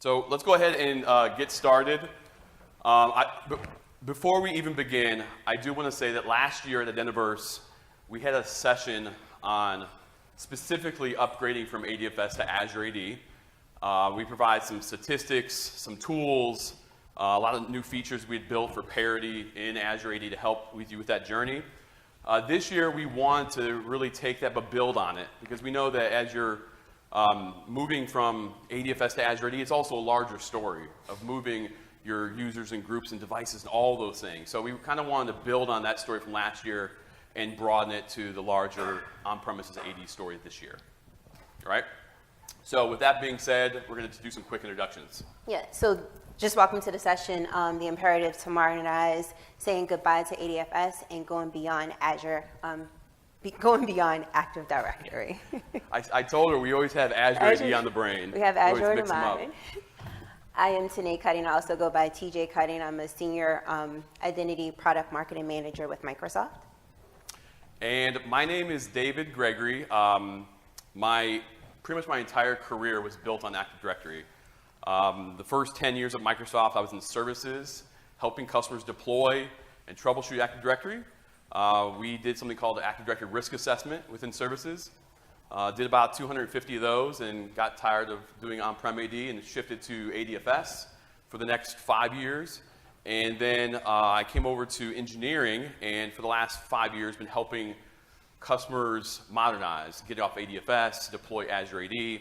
So let's go ahead and get started. Before we even begin, I do want to say that last year at Identiverse, we had a session on specifically upgrading from ADFS to Azure AD. We provide some statistics, some tools, a lot of new features we had built for parity in Azure AD to help with you with that journey. This year, we want to really take that but build on it, because we know that as you're moving from ADFS to Azure AD, it's also a larger story of moving your users and groups and devices and all those things. So we kind of wanted to build on that story from last year and broaden it to the larger on-premises AD story this year. All right? So with that being said, we're going to do some quick introductions. Yeah, so just welcome to the session, the imperative to modernize, saying goodbye to ADFS and going beyond Azure, going beyond Active Directory. I told her we always have Azure AD on the brain. We have Azure on the mind. I am Tanae Cutting. I also go by TJ Cutting. I'm a senior identity product marketing manager with Microsoft. And my name is David Gregory. Pretty much my entire career was built on Active Directory. The first 10 years at Microsoft, I was in services, helping customers deploy and troubleshoot Active Directory. We did something called the Active Directory Risk Assessment within services. Did about 250 of those and got tired of doing on-prem AD and shifted to ADFS for the next 5 years. And then I came over to engineering, and for the last 5 years been helping customers modernize, get off ADFS, deploy Azure AD,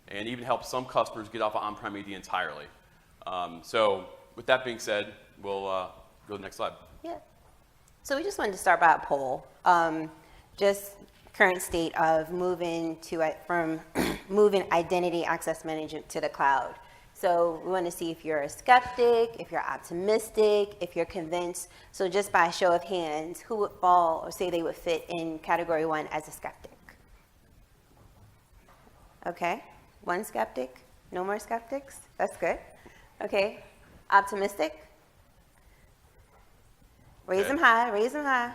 and even help some customers get off of on-prem AD entirely. So with that being said, we'll go to the next slide. Yeah. So we just wanted to start by a poll. Just current state of moving from moving identity access management to the cloud. So we want to see if you're a skeptic, if you're optimistic, if you're convinced. So just by a show of hands, who would fall or say they would fit in category 1 as a skeptic? Okay, 1 skeptic, no more skeptics. That's good. Okay, optimistic. Raise them high, raise them high.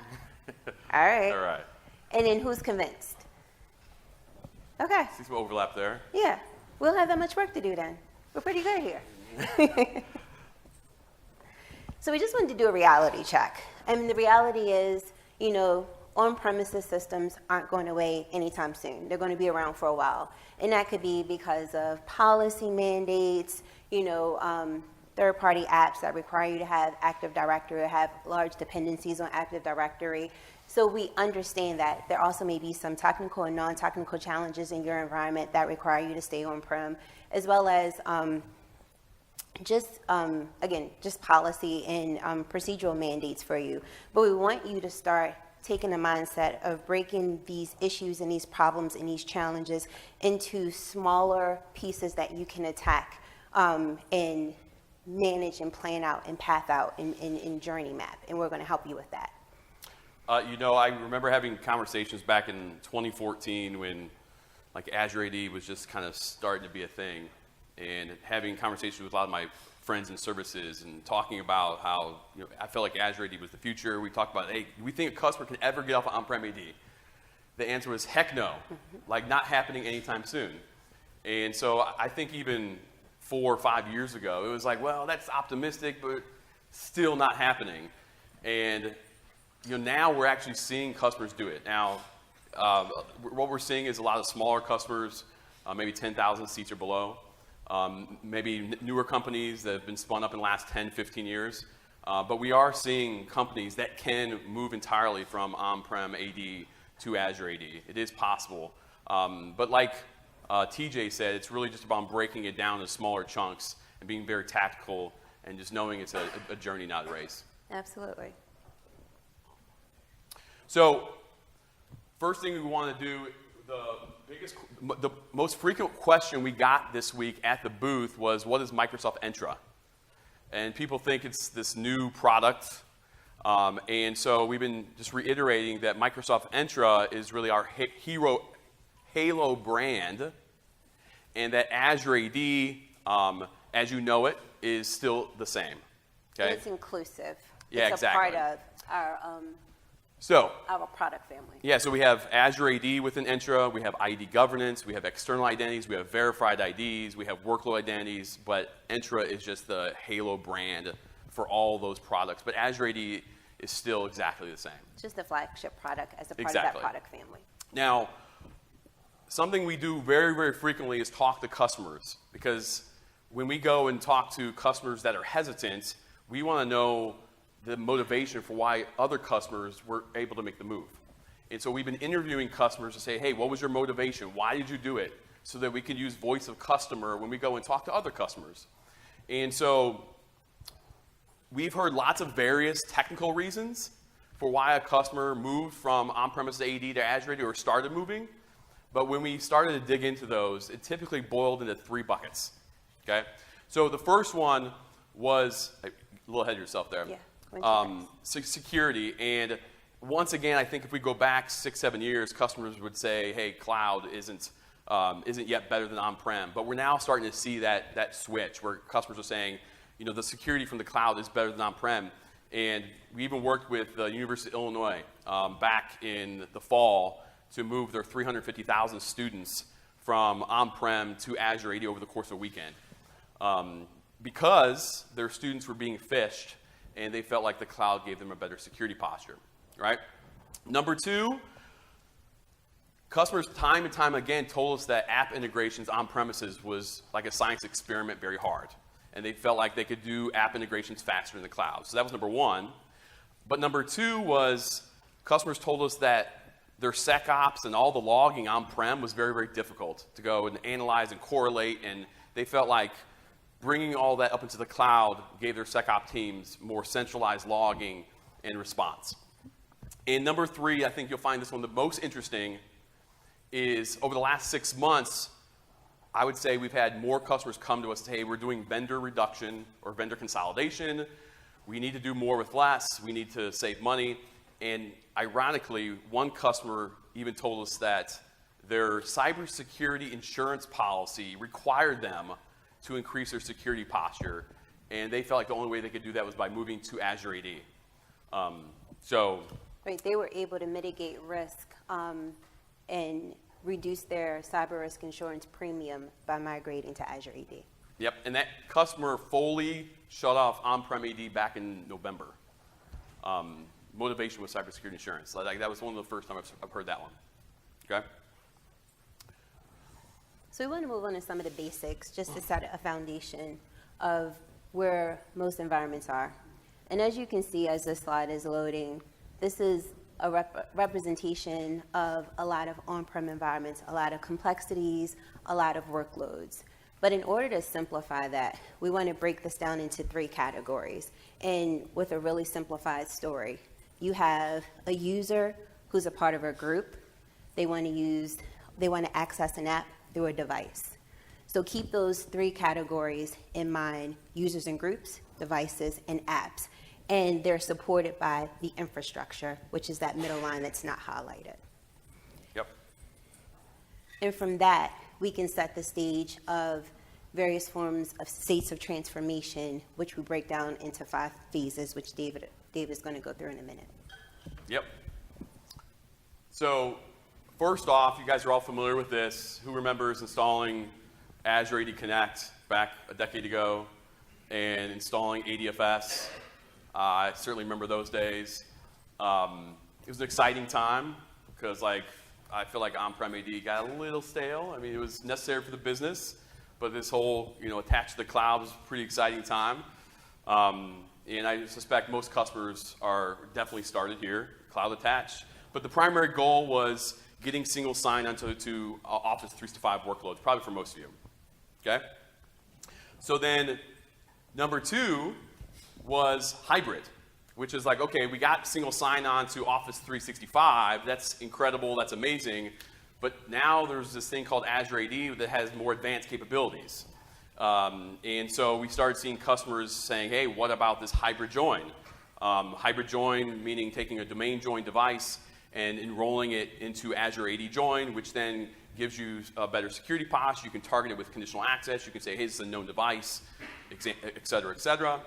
All right. All right. And then who's convinced? Okay. See some overlap there. Yeah, we don't have that much work to do then. We're pretty good here. So we just wanted to do a reality check. And the reality is, on-premises systems aren't going away anytime soon. They're going to be around for a while. And that could be because of policy mandates, third-party apps that require you to have Active Directory or have large dependencies on Active Directory. So we understand that there also may be some technical and non-technical challenges in your environment that require you to stay on-prem, as well as just policy and procedural mandates for you. But we want you to start taking the mindset of breaking these issues and these problems and these challenges into smaller pieces that you can attack and manage and plan out and path out and journey map. And we're going to help you with that. I remember having conversations back in 2014 when Azure AD was just kind of starting to be a thing, and having conversations with a lot of my friends in services and talking about how I felt like Azure AD was the future. We talked about, hey, do we think a customer can ever get off of on-prem AD? The answer was heck no, not happening anytime soon. And so I think even 4 or 5 years ago, it was well, that's optimistic, but still not happening. And now we're actually seeing customers do it. Now, what we're seeing is a lot of smaller customers, maybe 10,000 seats or below, maybe newer companies that have been spun up in the last 10, 15 years. But we are seeing companies that can move entirely from on-prem AD to Azure AD. It is possible. But like TJ said, it's really just about breaking it down into smaller chunks and being very tactical and just knowing it's a journey, not a race. Absolutely. So, first thing we want to do, the most frequent question we got this week at the booth was, what is Microsoft Entra? And people think it's this new product. And so we've been just reiterating that Microsoft Entra is really our Halo brand, and that Azure AD, as you know it, is still the same. Okay? It's inclusive. Yeah, it's exactly. a part of our So, our product family. yeah, so we have Azure AD within Entra, we have ID governance, we have external identities, we have verified IDs, we have workload identities, but Entra is just the Halo brand for all those products. But Azure AD is still exactly the same. It's just the flagship product as a part of Exactly. that product family. Now, something we do very, very frequently is talk to customers, because when we go and talk to customers that are hesitant, we want to know the motivation for why other customers were able to make the move. And so we've been interviewing customers to say, hey, what was your motivation? Why did you do it? So that we can use voice of customer when we go and talk to other customers. And so we've heard lots of various technical reasons for why a customer moved from on-premise AD to Azure AD or started moving. But when we started to dig into those, it typically boiled into 3 buckets. Okay? So the first one was, a little ahead of yourself there. Yeah. Security. And once again, I think if we go back 6, 7 years, customers would say, hey, cloud isn't yet better than on-prem. But we're now starting to see that switch where customers are saying, you know, the security from the cloud is better than on-prem. And we even worked with the University of Illinois back in the fall to move their 350,000 students from on-prem to Azure AD over the course of a weekend. Because their students were being phished and they felt like the cloud gave them a better security posture, right? Number 2, customers time and time again told us that app integrations on premises was like a science experiment, very hard. And they felt like they could do app integrations faster in the cloud. So that was number 1. But number 2 was customers told us that their SecOps and all the logging on-prem was very, very difficult to go and analyze and correlate, and they felt like bringing all that up into the cloud gave their SecOps teams more centralized logging and response. And number 3, I think you'll find this one the most interesting, is over the last 6 months, I would say we've had more customers come to us and say, hey, we're doing vendor reduction or vendor consolidation. We need to do more with less. We need to save money. And ironically, one customer even told us that their cybersecurity insurance policy required them to increase their security posture, and they felt like the only way they could do that was by moving to Azure AD. Right, they were able to mitigate risk and reduce their cyber risk insurance premium by migrating to Azure AD. Yep, and that customer fully shut off on-prem AD back in November. Motivation with cybersecurity insurance. Like, that was one of the first times I've heard that one. Okay? So we want to move on to some of the basics just to set a foundation of where most environments are. And as you can see as this slide is loading, this is a representation of a lot of on-prem environments, a lot of complexities, a lot of workloads. But in order to simplify that, we want to break this down into 3 categories. And with a really simplified story, you have a user who's a part of a group. They want to access an app through a device. So keep those 3 categories in mind: users and groups, devices, and apps. And they're supported by the infrastructure, which is that middle line that's not highlighted. Yep. And from that, we can set the stage of various forms of states of transformation, which we break down into 5 phases, which David is going to go through in a minute. Yep. So first off, you guys are all familiar with this. Who remembers installing Azure AD Connect back a decade ago and installing ADFS? I certainly remember those days. It was an exciting time because, I feel like on-prem AD got a little stale. I mean, it was necessary for the business, but this whole, attached to the cloud was a pretty exciting time. And I suspect most customers are definitely started here, cloud attached. But the primary goal was getting single sign-on to Office 365 workloads, probably for most of you. Okay? So then, number 2 was hybrid, which is okay, we got single sign-on to Office 365. That's incredible. That's amazing. But now there's this thing called Azure AD that has more advanced capabilities. And so we started seeing customers saying, hey, what about this hybrid join? Hybrid join meaning taking a domain join device and enrolling it into Azure AD join, which then gives you a better security posture. You can target it with conditional access. You can say, hey, this is a known device, et cetera, et cetera.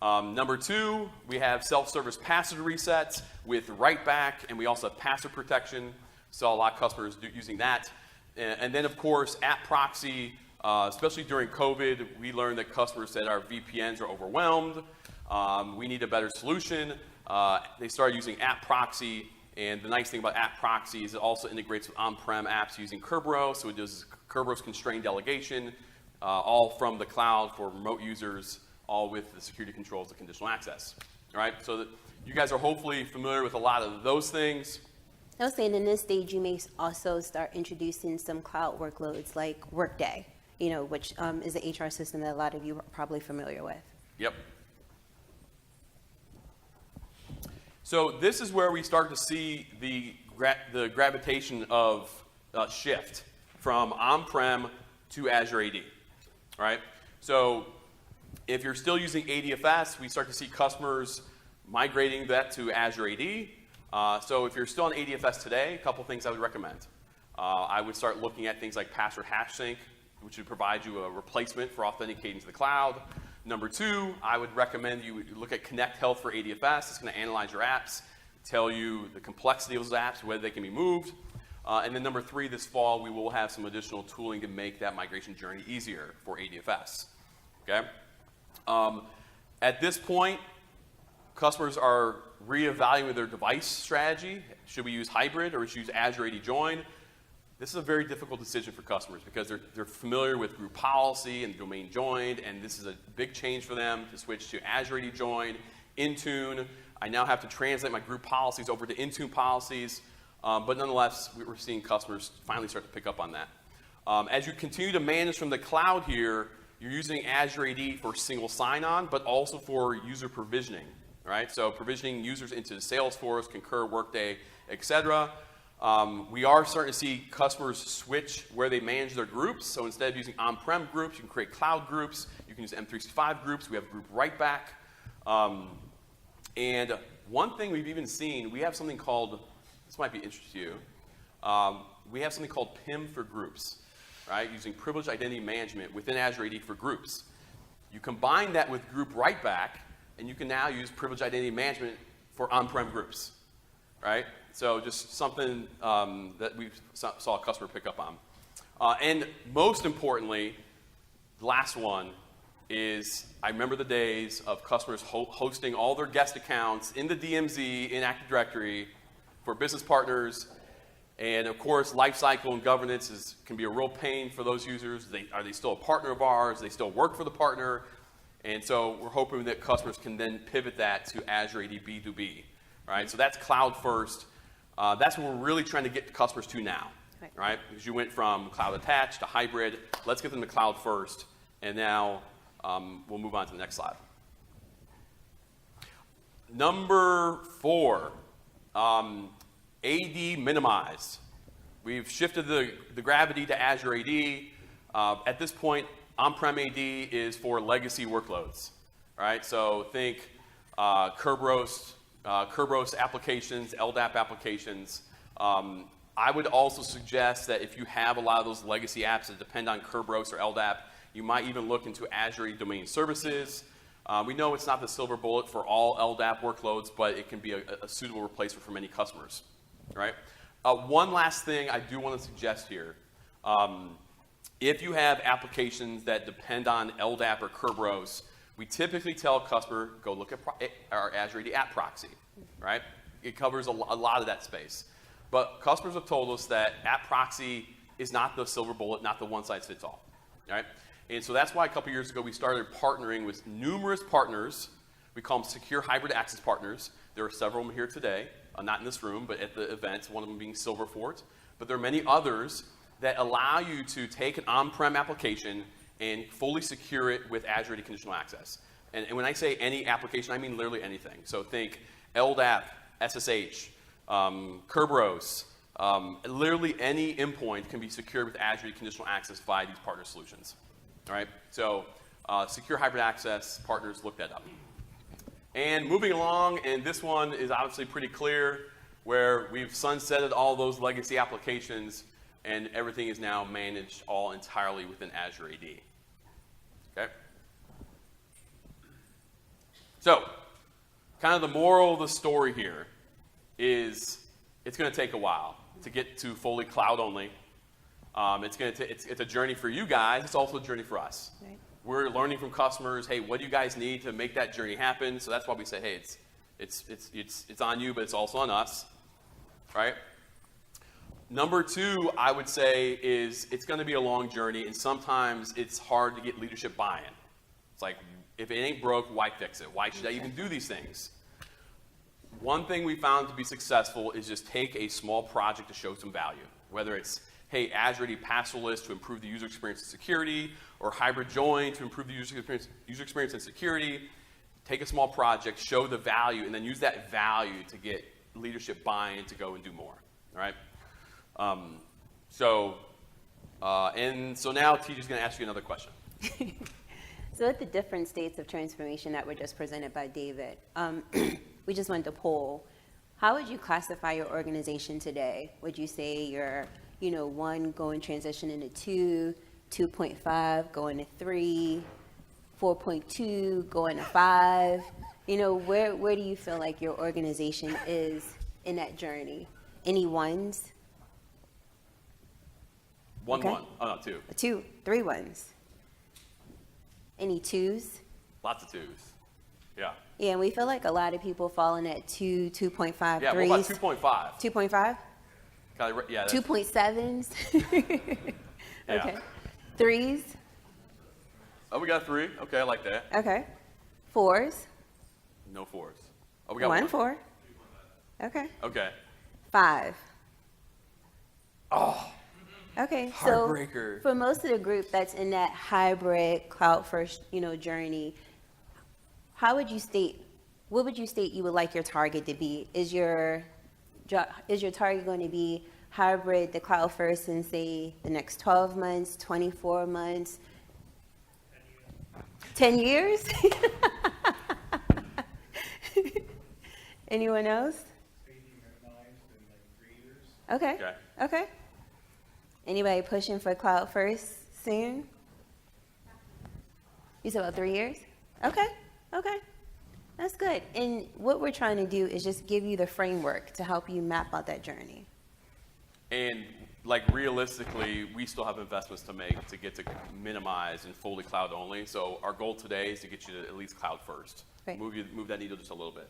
Number 2, we have self-service password resets with write back, and we also have password protection. Saw a lot of customers using that. And then, of course, app proxy, especially during COVID, we learned that customers said our VPNs are overwhelmed. We need a better solution. They started using app proxy, and the nice thing about app proxy is it also integrates with on-prem apps using Kerberos, so it does Kerberos constrained delegation, all from the cloud for remote users, all with the security controls of conditional access. All right, so that you guys are hopefully familiar with a lot of those things. I was saying in this stage, you may also start introducing some cloud workloads like Workday, which is an HR system that a lot of you are probably familiar with. Yep. So this is where we start to see the gravitation of shift from on-prem to Azure AD. All right, so if you're still using ADFS, we start to see customers migrating that to Azure AD. So if you're still on ADFS today, a couple things I would recommend. I would start looking at things like password hash sync, which would provide you a replacement for authenticating to the cloud. Number 2, I would recommend you look at Connect Health for ADFS. It's going to analyze your apps, tell you the complexity of those apps, whether they can be moved. And then number 3, this fall, we will have some additional tooling to make that migration journey easier for ADFS. Okay? At this point, customers are reevaluating their device strategy. Should we use hybrid or should we use Azure AD Join? This is a very difficult decision for customers because they're familiar with group policy and domain joined, and this is a big change for them to switch to Azure AD Join, Intune. I now have to translate my group policies over to Intune policies, but nonetheless, we're seeing customers finally start to pick up on that. As you continue to manage from the cloud here, you're using Azure AD for single sign-on, but also for user provisioning, right? So provisioning users into Salesforce, Concur, Workday, etc. We are starting to see customers switch where they manage their groups. So instead of using on-prem groups, you can create cloud groups. You can use M365 groups. We have group write back. And one thing we've even seen, we have something called, this might be interesting to you, we have something called PIM for groups, right? Using privileged identity management within Azure AD for groups. You combine that with group write back, and you can now use privileged identity management for on-prem groups, right? So just something that we saw a customer pick up on. And most importantly, the last one is, I remember the days of customers hosting all their guest accounts in the DMZ, in Active Directory, for business partners. And of course, lifecycle and governance can be a real pain for those users. Are they still a partner of ours? They still work for the partner? And so we're hoping that customers can then pivot that to Azure AD B2B, right? So that's cloud first. That's what we're really trying to get customers to now, right? Because you went from cloud attached to hybrid. Let's get them to cloud first, and now we'll move on to the next slide. Number 4, AD minimized. We've shifted the gravity to Azure AD. At this point, on-prem AD is for legacy workloads, right? So think Kerberos applications, LDAP applications. I would also suggest that if you have a lot of those legacy apps that depend on Kerberos or LDAP, you might even look into Azure Domain Services. We know it's not the silver bullet for all LDAP workloads, but it can be a suitable replacement for many customers, right? One last thing I do want to suggest here. If you have applications that depend on LDAP or Kerberos, we typically tell a customer, go look at our Azure AD app proxy, right? It covers a lot of that space. But customers have told us that app proxy is not the silver bullet, not the one-size-fits-all, right? And so that's why a couple years ago we started partnering with numerous partners. We call them secure hybrid access partners. There are several of them here today, not in this room, but at the event, one of them being Silverfort. But there are many others that allow you to take an on-prem application and fully secure it with Azure AD Conditional Access. And when I say any application, I mean literally anything. So think LDAP, SSH, Kerberos, literally any endpoint can be secured with Azure AD Conditional Access via these partner solutions. All right? So secure hybrid access, partners, look that up. And moving along, and this one is obviously pretty clear, where we've sunsetted all those legacy applications and everything is now managed all entirely within Azure AD. Okay? So, kind of the moral of the story here is it's going to take a while to get to fully cloud only. It's a journey for you guys. It's also a journey for us. Right. We're learning from customers. Hey, what do you guys need to make that journey happen? So that's why we say, hey, it's on you, but it's also on us, right? Number two, I would say, is it's going to be a long journey, and sometimes it's hard to get leadership buy-in. It's like, if it ain't broke, why fix it? Why should I even do these things? One thing we found to be successful is just take a small project to show some value, whether it's, hey, Azure AD passwordless to improve the user experience and security, or hybrid join to improve the user experience and security. Take a small project, show the value, and then use that value to get leadership buy-in to go and do more, all right? So now TJ's going to ask you another question. So at the different states of transformation that were just presented by David, we just wanted to poll, how would you classify your organization today? Would you say you're, 1 going transition into 2, 2.5 going to 3, 4.2 going to 5? Where do you feel like your organization is in that journey? Any ones? One. Oh, no, 2. 2, 3 ones. Any 2s? Lots of 2s. Yeah. Yeah, and we feel like a lot of people fall in that 2, 2.5, 3s. Yeah, what about 2.5? 2.5? Yeah. 2.7s? Yeah. Okay. 3s? Oh, we got 3. Okay, I like that. Okay. 4s? No 4s. Oh, we got 1, 4. Okay. Okay. 5. Oh. Okay, Heartbreaker. so for most of the group that's in that hybrid cloud first, journey, what would you state you would like your target to be? Is your target going to be hybrid, the cloud first, in say the next 12 months, 24 months, 10 years? Anyone else? Okay. Okay. Anybody pushing for cloud first soon? You said about 3 years? Okay. That's good. And what we're trying to do is just give you the framework to help you map out that journey. And realistically, we still have investments to make to get to minimize and fully cloud only. So our goal today is to get you to at least cloud first. Right. Move that needle just a little bit.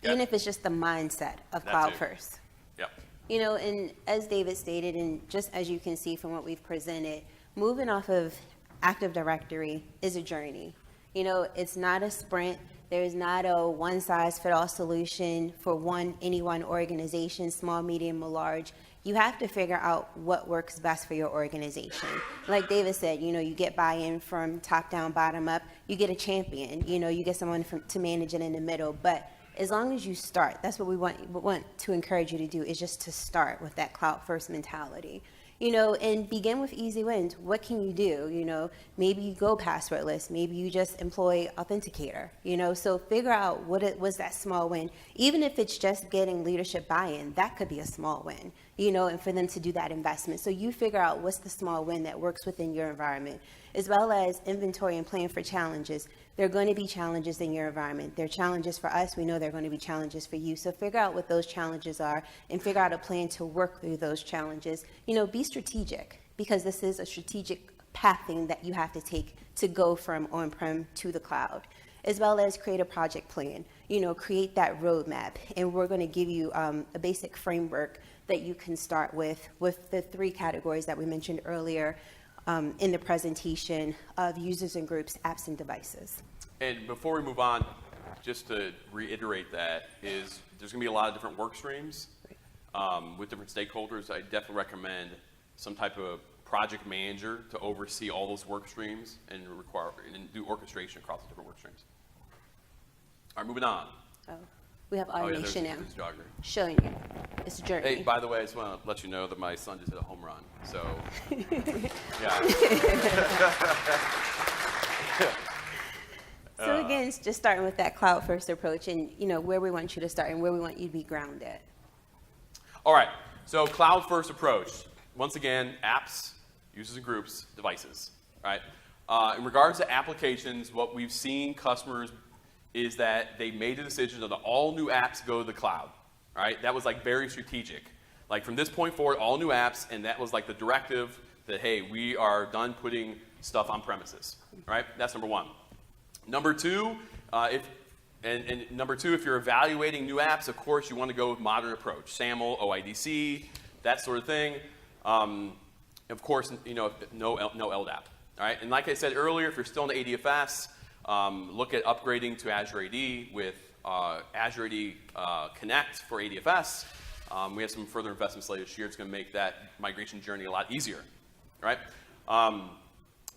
Even if it's just the mindset of cloud first. Yep. And as David stated, and just as you can see from what we've presented, moving off of Active Directory is a journey. It's not a sprint. There's not a one-size-fits-all solution for any one organization, small, medium, or large. You have to figure out what works best for your organization. Like David said, you get buy-in from top down, bottom up. You get a champion. You get someone to manage it in the middle. But as long as you start, that's what we want to encourage you to do, is just to start with that cloud first mentality. And begin with easy wins. What can you do? Maybe you go passwordless. Maybe you just employ Authenticator. So figure out what it was, that small win. Even if it's just getting leadership buy-in, that could be a small win, and for them to do that investment. So you figure out what's the small win that works within your environment, as well as inventory and plan for challenges. There are going to be challenges in your environment. There are challenges for us. We know there are going to be challenges for you. So figure out what those challenges are and figure out a plan to work through those challenges. be strategic, because this is a strategic pathing that you have to take to go from on-prem to the cloud, as well as create a project plan, create that roadmap. And we're going to give you a basic framework that you can start with the 3 categories that we mentioned earlier in the presentation of users and groups, apps and devices. And before we move on, just to reiterate that, is there's going to be a lot of different work streams with different stakeholders. I definitely recommend some type of project manager to oversee all those work streams and do orchestration across the different work streams. All right, moving on. Oh, we have automation now. There's Jogger. Showing you. It's a journey. Hey, by the way, I just want to let you know that my son just hit a home run. So, yeah. So again, it's just starting with that cloud first approach and, where we want you to start and where we want you to be grounded. All right, so cloud first approach. Once again, apps, users and groups, devices, right? In regards to applications, what we've seen customers is that they made the decision that all new apps go to the cloud, right? That was like very strategic. Like from this point forward, all new apps, and that was like the directive that, hey, we are done putting stuff on premises, right? That's number one. Number two, if you're evaluating new apps, of course, you want to go with modern approach, SAML, OIDC, that sort of thing. Of course, no LDAP, all right? And like I said earlier, if you're still in ADFS, look at upgrading to Azure AD with Azure AD Connect for ADFS. We have some further investments later this year. It's going to make that migration journey a lot easier, right?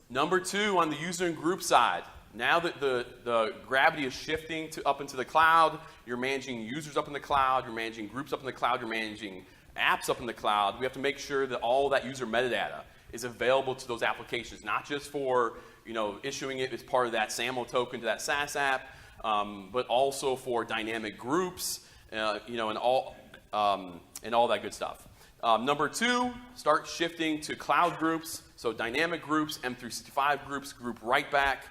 Number two, on the user and group side, now that the gravity is shifting up into the cloud, you're managing users up in the cloud, you're managing groups up in the cloud, you're managing apps up in the cloud. We have to make sure that all that user metadata is available to those applications, not just for issuing it as part of that SAML token to that SaaS app, but also for dynamic groups, and all that good stuff. Number two, start shifting to cloud groups, so dynamic groups, M365 groups, group write back.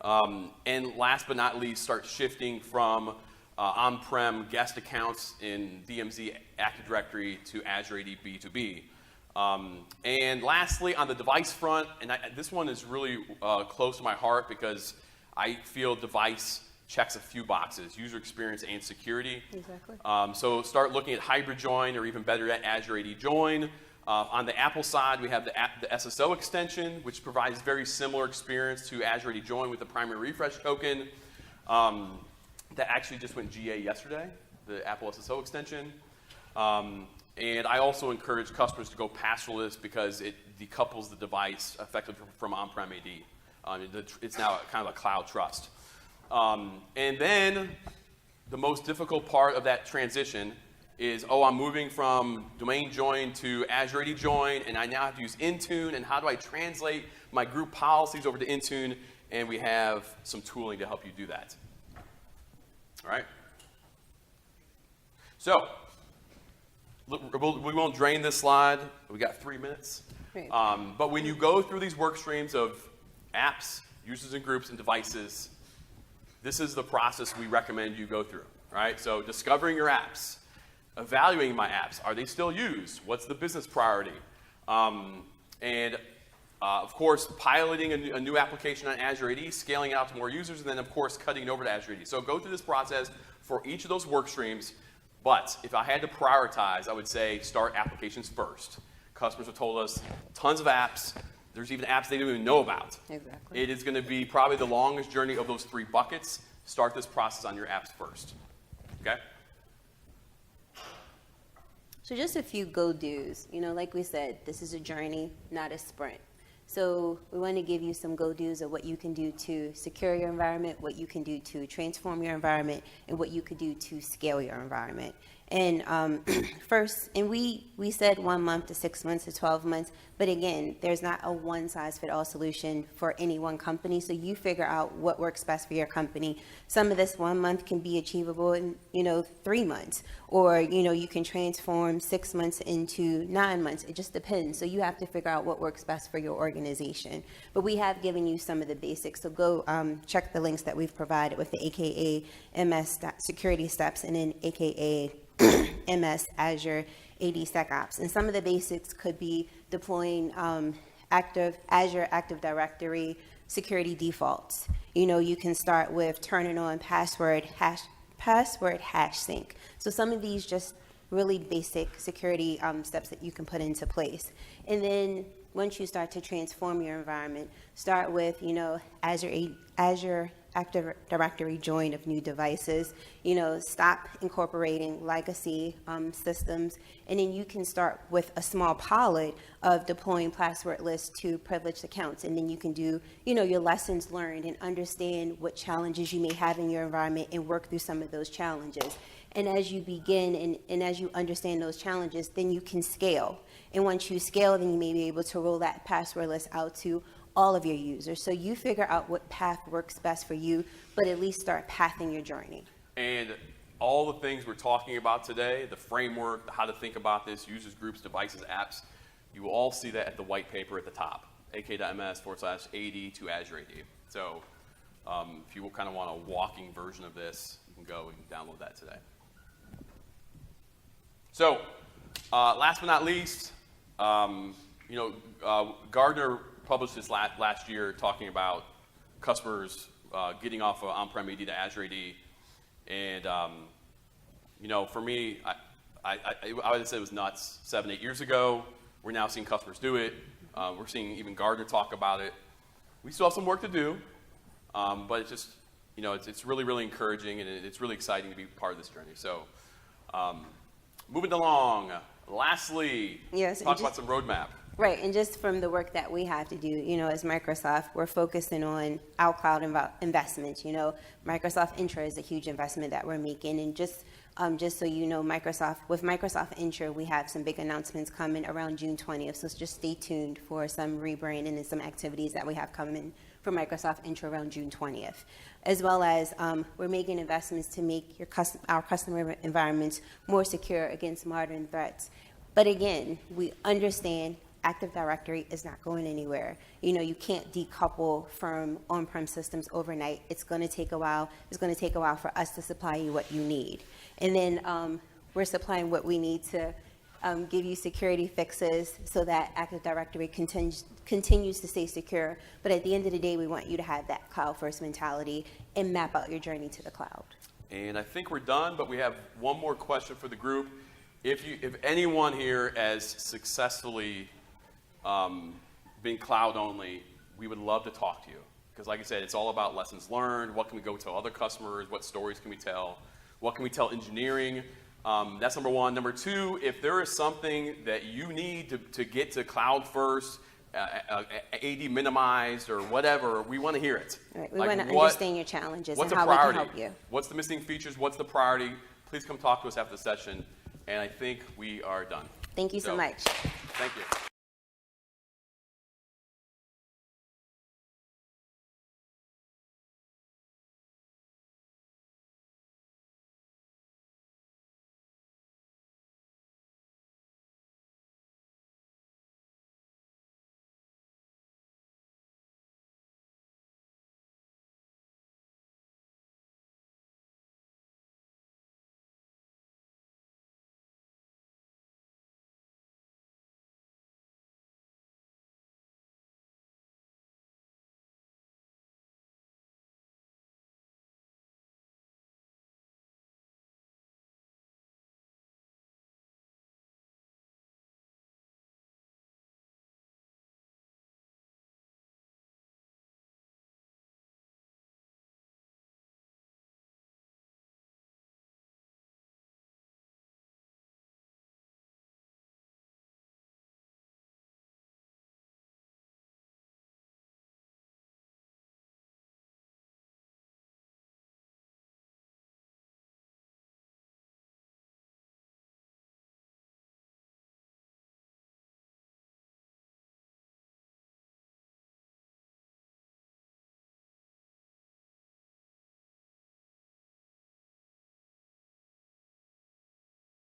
And last but not least, start shifting from on-prem guest accounts in DMZ Active Directory to Azure AD B2B. And lastly, on the device front, and this one is really close to my heart because I feel device checks a few boxes, user experience and security. Exactly. So start looking at hybrid join, or even better yet, Azure AD join. On the Apple side, we have the SSO extension, which provides very similar experience to Azure AD join with the primary refresh token. That actually just went GA yesterday, the Apple SSO extension. And I also encourage customers to go passerless because it decouples the device effectively from on-prem AD. It's now kind of a cloud trust. And then the most difficult part of that transition is, I'm moving from domain join to Azure AD join, and I now have to use Intune, and how do I translate my group policies over to Intune? And we have some tooling to help you do that. All right? So, we won't drain this slide. We got 3 minutes. Right. But when you go through these work streams of apps, users and groups, and devices, this is the process we recommend you go through, right? So discovering your apps, evaluating my apps. Are they still used? What's the business priority? Of course, piloting a new application on Azure AD, scaling it out to more users, and then, of course, cutting it over to Azure AD. So go through this process for each of those work streams. But if I had to prioritize, I would say start applications first. Customers have told us tons of apps. There's even apps they don't even know about. Exactly. It is going to be probably the longest journey of those 3 buckets. Start this process on your apps first. Okay? So just a few go-dos. Like we said, this is a journey, not a sprint. So we want to give you some go-dos of what you can do to secure your environment, what you can do to transform your environment, and what you could do to scale your environment. And first, and we said 1 month to 6 months to 12 months, but again, there's not a one-size-fit-all solution for any one company, so you figure out what works best for your company. Some of this 1 month can be achievable in, 3 months, or, you can transform 6 months into 9 months. It just depends, so you have to figure out what works best for your organization. But we have given you some of the basics, so go check the links that we've provided with the AKA MS security steps, and then AKA MS Azure AD SecOps. And some of the basics could be deploying Azure Active Directory security defaults. You can start with turning on password hash sync. So some of these just really basic security steps that you can put into place. And then once you start to transform your environment, start with, Azure Active Directory join of new devices, stop incorporating legacy systems, and then you can start with a small pilot of deploying passwordless to privileged accounts, and then you can do, your lessons learned and understand what challenges you may have in your environment and work through some of those challenges. And as you begin and as you understand those challenges, then you can scale. And once you scale, then you may be able to roll that passwordless out to all of your users. So you figure out what path works best for you, but at least start pathing your journey. And all the things we're talking about today, the framework, how to think about this, users, groups, devices, apps, you will all see that at the white paper at the top, ak.ms/AD to Azure AD. So If you kind of want a walking version of this, you can go and download that today. So, last but not least, Gardner published this last year talking about customers getting off of on-prem AD to Azure AD, and for me, I would say it was nuts 7-8 years ago. We're now seeing customers do it. We're seeing even Gardner talk about it. We still have some work to do, but it's just, it's really, really encouraging, and it's really exciting to be part of this journey. So, moving along, lastly, talk about some roadmap. Right, and just from the work that we have to do, as Microsoft, we're focusing on our cloud investments. Microsoft Intra is a huge investment that we're making, and just so you know, with Microsoft Intra, we have some big announcements coming around June 20th, so just stay tuned for some rebranding and some activities that we have coming for Microsoft Intra around June 20th. As well as we're making investments to make our customer environments more secure against modern threats. But again, we understand Active Directory is not going anywhere. You can't decouple from on-prem systems overnight. It's going to take a while. It's going to take a while for us to supply you what you need. And then we're supplying what we need to give you security fixes so that Active Directory continues to stay secure. But at the end of the day, we want you to have that cloud-first mentality and map out your journey to the cloud. And I think we're done, but we have one more question for the group. If anyone here has successfully being cloud only, we would love to talk to you. Because like I said, it's all about lessons learned. What can we go tell other customers? What stories can we tell? What can we tell engineering? That's number one. Number two, if there is something that you need to get to cloud first, AD minimized or whatever, we want to hear it. Right. We want to understand your challenges and how we can help you. What's the missing features? What's the priority? Please come talk to us after the session. And I think we are done. Thank you so much. Thank you.